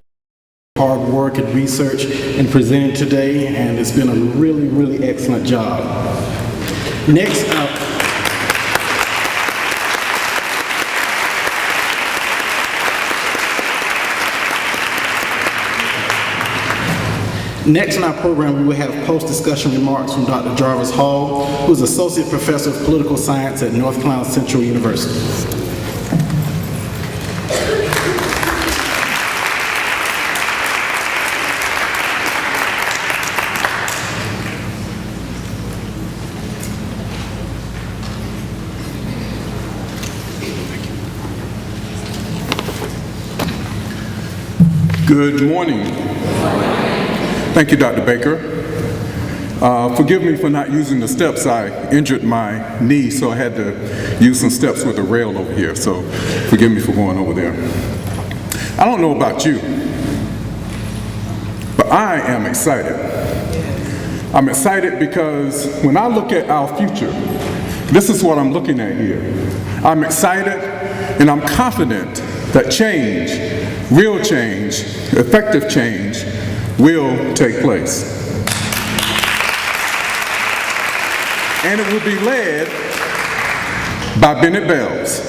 Hard work and research in presenting today, and it's been a really, really excellent job. Next up, in our program, we will have post-discussion remarks from Dr. Jarvis Hall, who is Associate Professor of Political Science at North Carolina Central University. Good morning. Thank you, Dr. Baker. Forgive me for not using the steps. I injured my knee, so I had to use some steps with a rail over here. So forgive me for going over there. I don't know about you, but I am excited. I'm excited because when I look at our future, this is what I'm looking at here. I'm excited and I'm confident that change, real change, effective change, will take place. And it will be led by Bennett Bells.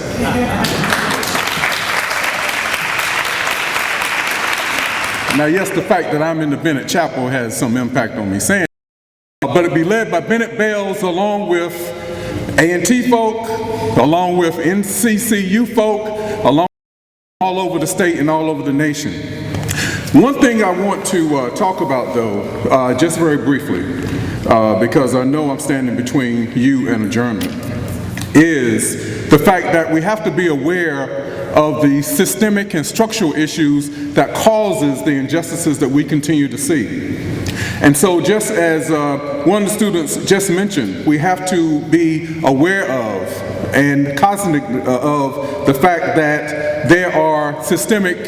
Now, yes, the fact that I'm in the Bennett Chapel has some impact on me saying, but it'll be led by Bennett Bells along with A&T folk, along with NCCU folk, along all over the state and all over the nation. One thing I want to talk about, though, just very briefly, because I know I'm standing between you and adjournment, is the fact that we have to be aware of the systemic and structural issues that causes the injustices that we continue to see. And so just as one of the students just mentioned, we have to be aware of and cognizant of the fact that there are systemic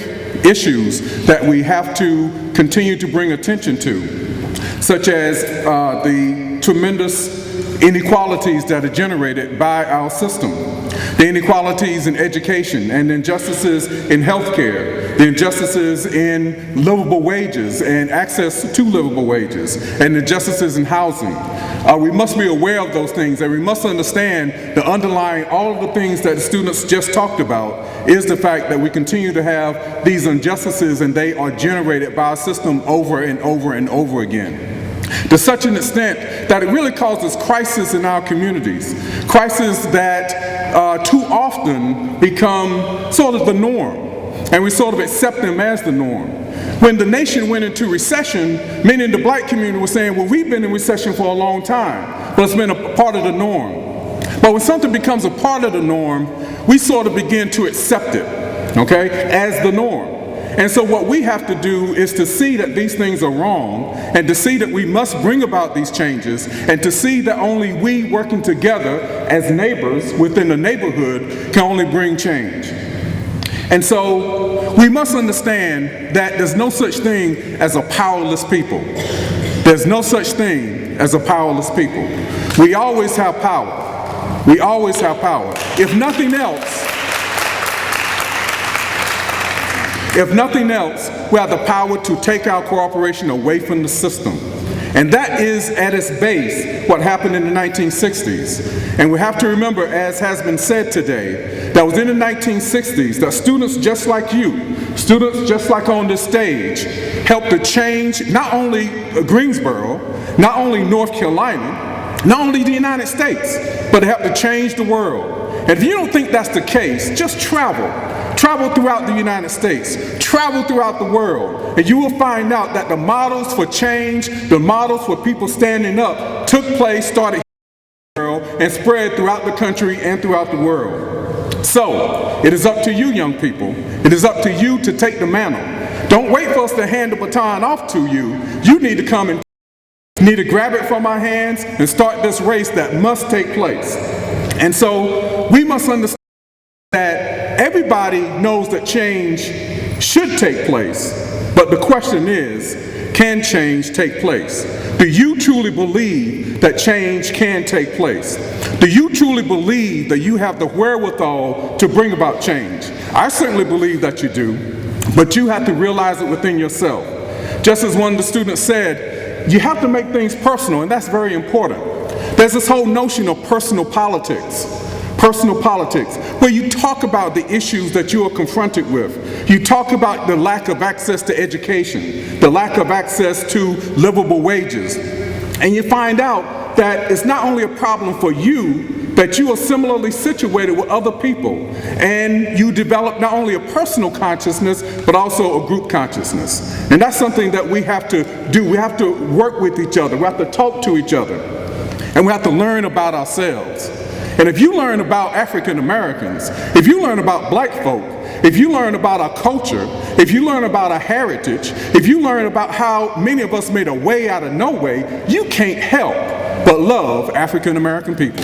issues that we have to continue to bring attention to, such as the tremendous inequalities that are generated by our system. The inequalities in education and injustices in healthcare, the injustices in livable wages and access to livable wages, and injustices in housing. We must be aware of those things, and we must understand the underlying all of the things that the students just talked about is the fact that we continue to have these injustices, and they are generated by our system over and over and over again. To such an extent that it really causes crisis in our communities, crises that too often become sort of the norm, and we sort of accept them as the norm. When the nation went into recession, many in the black community were saying, well, we've been in recession for a long time, but it's been a part of the norm. But when something becomes a part of the norm, we sort of begin to accept it, okay, as the norm. And so what we have to do is to see that these things are wrong, and to see that we must bring about these changes, and to see that only we working together as neighbors within the neighborhood can only bring change. And so we must understand that there's no such thing as a powerless people. There's no such thing as a powerless people. We always have power. We always have power. If nothing else, we have the power to take our cooperation away from the system. And that is at its base what happened in the 1960s. And we have to remember, as has been said today, that was in the 1960s that students just like you, students just like on this stage, helped to change not only Greensboro, not only North Carolina, not only the United States, but it helped to change the world. And if you don't think that's the case, just travel. Travel throughout the United States, travel throughout the world, and you will find out that the models for change, the models for people standing up, took place, started in the world, and spread throughout the country and throughout the world. So, it is up to you, young people. It is up to you to take the mantle. Don't wait for us to hand the baton off to you. You need to come and need to grab it from our hands and start this race that must take place. And so, we must understand that everybody knows that change should take place, but the question is, can change take place? Do you truly believe that change can take place? Do you truly believe that you have the wherewithal to bring about change? I certainly believe that you do, but you have to realize it within yourself. Just as one of the students said, you have to make things personal, and that's very important. There's this whole notion of personal politics, where you talk about the issues that you are confronted with. You talk about the lack of access to education, the lack of access to livable wages. And you find out that it's not only a problem for you, that you are similarly situated with other people. And you develop not only a personal consciousness, but also a group consciousness. And that's something that we have to do. We have to work with each other. We have to talk to each other. And we have to learn about ourselves. And if you learn about African Americans, if you learn about black folk, if you learn about our culture, if you learn about our heritage, if you learn about how many of us made a way out of no way, you can't help but love African American people.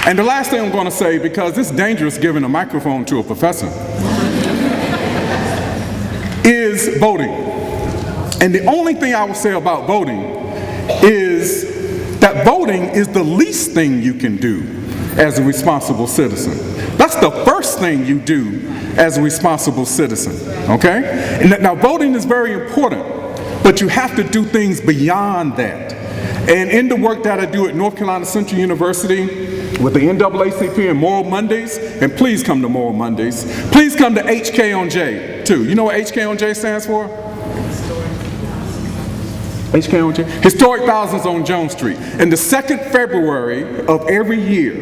And the last thing I'm going to say, because it's dangerous giving a microphone to a professor, is voting. And the only thing I will say about voting is that voting is the least thing you can do as a responsible citizen. That's the first thing you do as a responsible citizen, okay? And now voting is very important, but you have to do things beyond that. And in the work that I do at North Carolina Central University with the NAACP and Moral Mondays, and please come to Moral Mondays, please come to HK on J too. You know what HK on J stands for? HK Historic Thousands on Jones Street. And the second February of every year,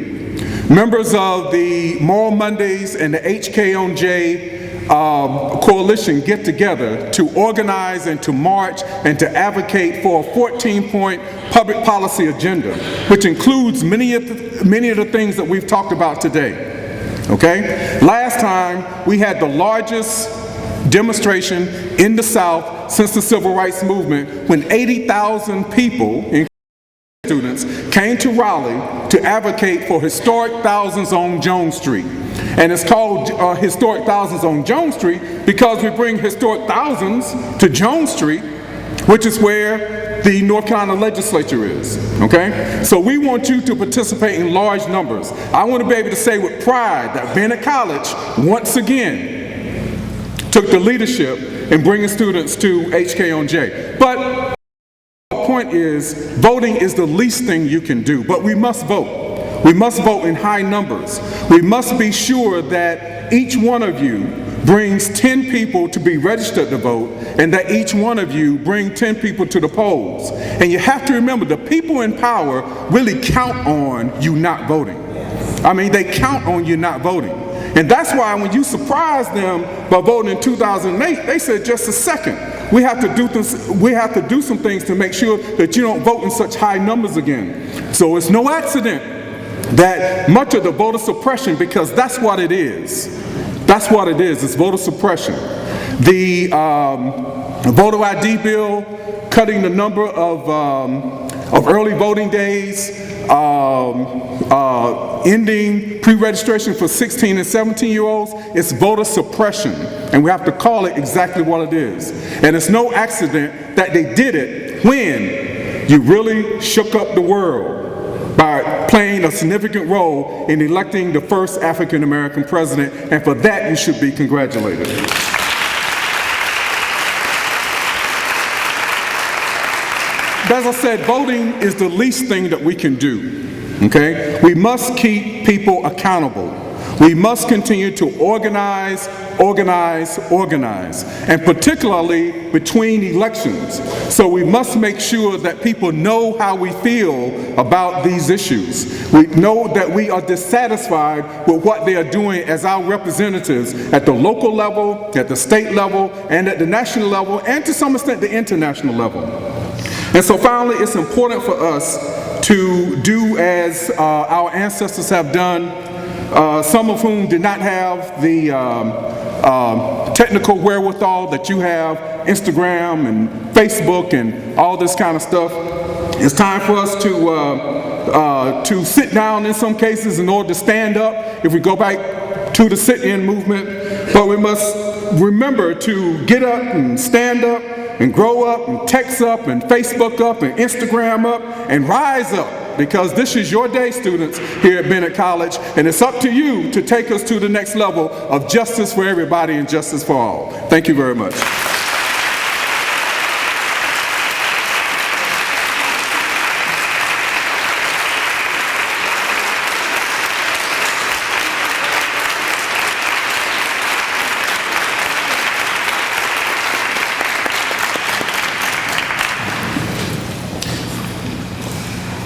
members of the Moral Mondays and the HK on J coalition get together to organize and to march and to advocate for a 14-point public policy agenda, which includes many of the things that we've talked about today. Okay? Last time, we had the largest demonstration in the South since the Civil Rights Movement, when 80,000 people students came to Raleigh to advocate for historic thousands on Jones Street. And it's called Historic Thousands on Jones Street because we bring historic thousands to Jones Street, which is where the North Carolina legislature is, okay? So we want you to participate in large numbers. I want to be able to say with pride that Bennett College, once again, took the leadership in bringing students to HK-on-J. But the point is, voting is the least thing you can do, but we must vote. We must vote in high numbers. We must be sure that each one of you brings 10 people to be registered to vote, and that each one of you bring 10 people to the polls. And you have to remember, the people in power really count on you not voting. I mean, they count on you not voting. And that's why when you surprised them by voting in 2008, they said, just a second. We have to do some things to make sure that you don't vote in such high numbers again. So it's no accident that much of the voter suppression, because that's what it is. That's what it is. It's voter suppression. The voter ID bill, cutting the number of early voting days, ending pre-registration for 16 and 17-year-olds, it's voter suppression. And we have to call it exactly what it is. And it's no accident that they did it when you really shook up the world by playing a significant role in electing the first African-American president, and for that you should be congratulated. As I said, voting is the least thing that we can do, okay? We must keep people accountable. We must continue to organize, and particularly between elections. So we must make sure that people know how we feel about these issues. We know that we are dissatisfied with what they are doing as our representatives at the local level, at the state level, and at the national level, and to some extent the international level. And so finally, it's important for us to do as our ancestors have done, some of whom did not have the technical wherewithal that you have, Instagram and Facebook and all this kind of stuff. It's time for us to sit down in some cases in order to stand up if we go back to the sit-in movement. But we must remember to get up and stand up and grow up and text up and Facebook up and Instagram up and rise up. Because this is your day, students, here at Bennett College, and it's up to you to take us to the next level of justice for everybody and justice for all. Thank you very much.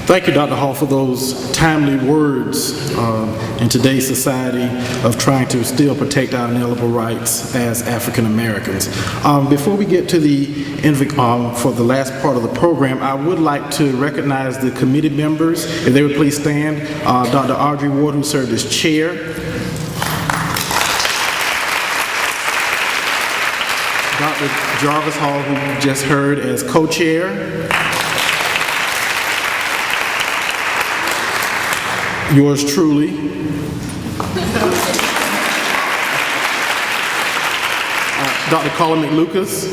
Thank you, Dr. Hall, for those timely words in today's society of trying to still protect our inalienable rights as African Americans. Before we get to for the last part of the program, I would like to recognize the committee members. If they would please stand. Dr. Audrey Ward, who served as chair. Dr. Jarvis Hall, who you just heard as co-chair. Yours truly. Dr. Colin McLucas.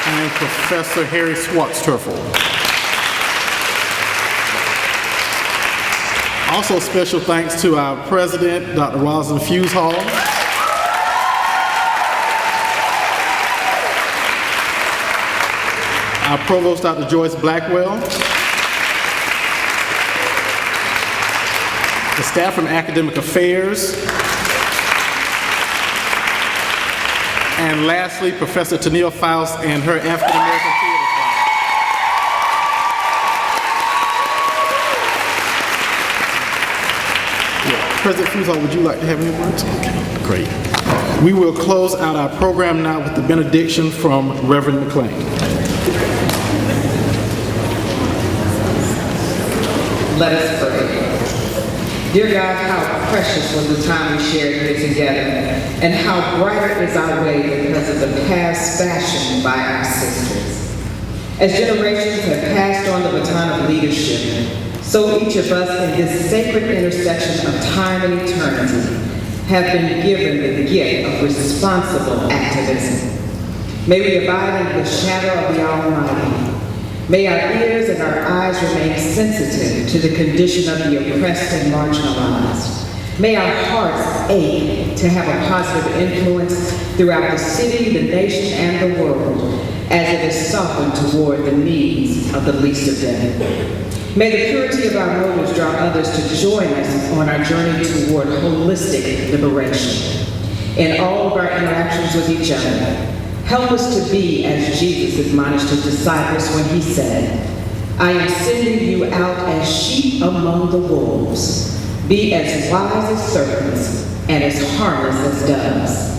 And Professor Harry Schwartz-Turfel. Also special thanks to our president, Dr. Rosalind Fusehall. Our provost, Dr. Joyce Blackwell. The staff from Academic Affairs. And lastly, Professor Tennille Faust and her African American Theater Choir. President Fusehall, would you like to have any words? Okay, great. We will close out our program now with the benediction from Reverend McLean. Let us pray. Dear God, how precious was the time we shared here together, and how brighter is our way because of the paths fashioned by our sisters. As generations have passed on the baton of leadership, so each of us in this sacred intersection of time and eternity have been given the gift of responsible activism. May we abide in the shadow of the Almighty. May our ears and our eyes remain sensitive to the condition of the oppressed and marginalized. May our hearts ache to have a positive influence throughout the city, the nation, and the world as it is softened toward the needs of the least of them. May the purity of our motives draw others to join us on our journey toward holistic liberation. In all of our interactions with each other, help us to be as Jesus admonished his disciples when he said, I am sending you out as sheep among the wolves. Be as wise as serpents and as harmless as doves.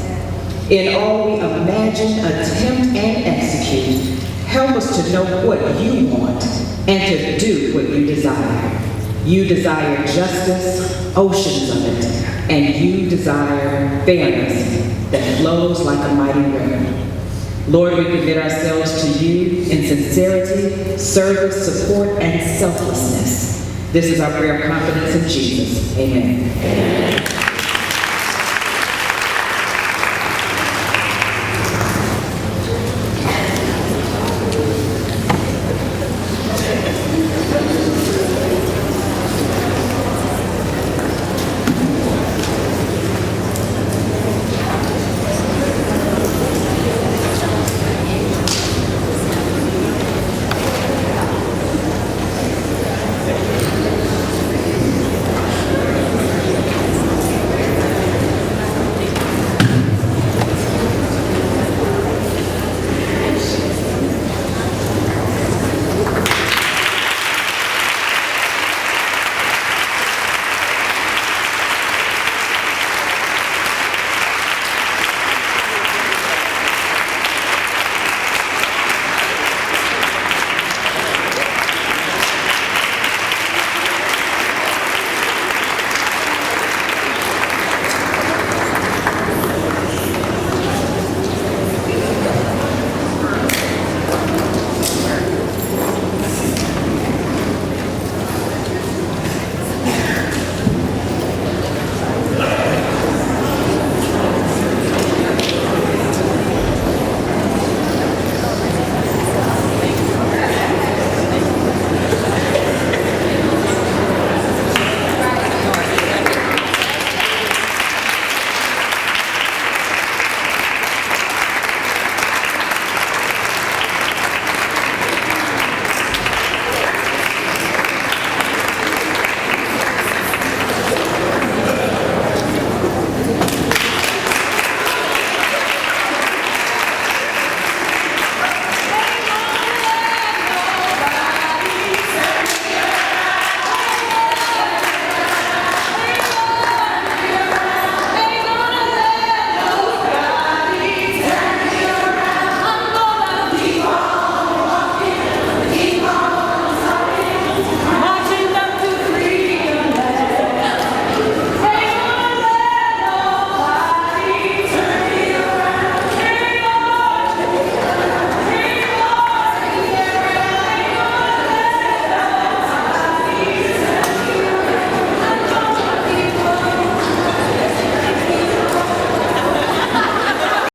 In all we imagine, attempt, and execute, help us to know what you want and to do what you desire. You desire justice, oceans of it, and you desire fairness that flows like a mighty river. Lord, we commit ourselves to you in sincerity, service, support, and selflessness. This is our prayer of confidence in Jesus. Amen.